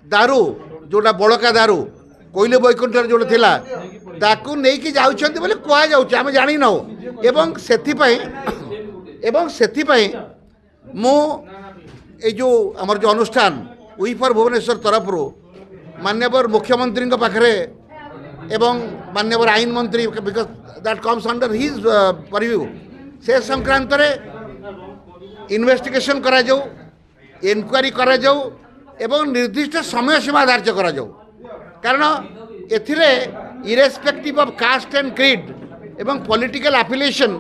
दारू जोटा बड़का दारू कोइले बैकुंठ जोटा थिला ताकू नेकी जाउछन्ती बोले कुआ जाउछ आमे जानि न एवं सेथि पई मु ए जो हमर जो अनुष्ठान वी फॉर भुवनेश्वर तरफ रो माननीय मुख्यमंत्री पाखरे एवं माननीय आईन मंत्री because that comes under his purview से संक्रांत रे इन्वेस्टिगेशन करा जाऊ इनक्वारी करा जाऊ एवं निर्दिष्ट समय सीमा धार्य करा जाऊ कारण एथिरे irrespective of caste and creed एवं पॉलिटिकल एफिलिएशन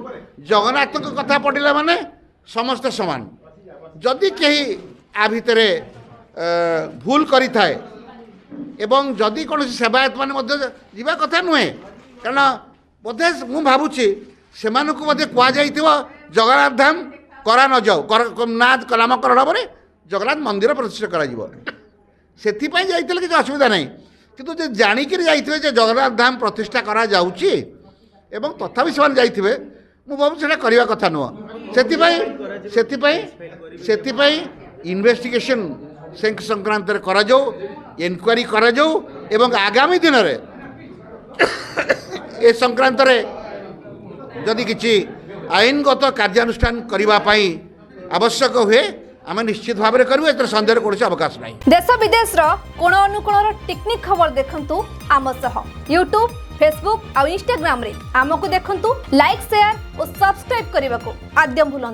जगन्नाथ को कथा पड़िला माने समस्त समान जदि कहीं आ भितरे भूल करी थाए एवं जदि कौन सेवायत मैंने जीवा कथा नुहे कारण बोधे मु भावुची से बोधे कहुई जगन्नाथ धाम करा न जाऊ ना नामकरण पर जगन्नाथ मंदिर प्रतिष्ठा करा जाते किसी असुविधा ना किंतु जे जाणिक जाइए जगन्नाथ धाम प्रतिष्ठा करा जाउची एवं तथापि से जाइए मु भाव से करवा कथा नुह से इन्वेस्टिगेशन संक्रांत करा जाऊ इनक्वारी करा जाऊ एवं आगामी दिन में ए संक्रांत जदि किसी आईनगत कार्यानुष्ठान करने आवश्यक हुए आम निश्चित भाव में करूँ एत सन्देह कौन अवकाश नहीं। देश विदेश कोण अनुकोण टेक्निक खबर देखंतु आम सह यूट्यूब फेसबुक और इंस्टाग्राम रे आमको देखंतु लाइक शेयर और सब्सक्राइब करने को आद्य भूलंतु।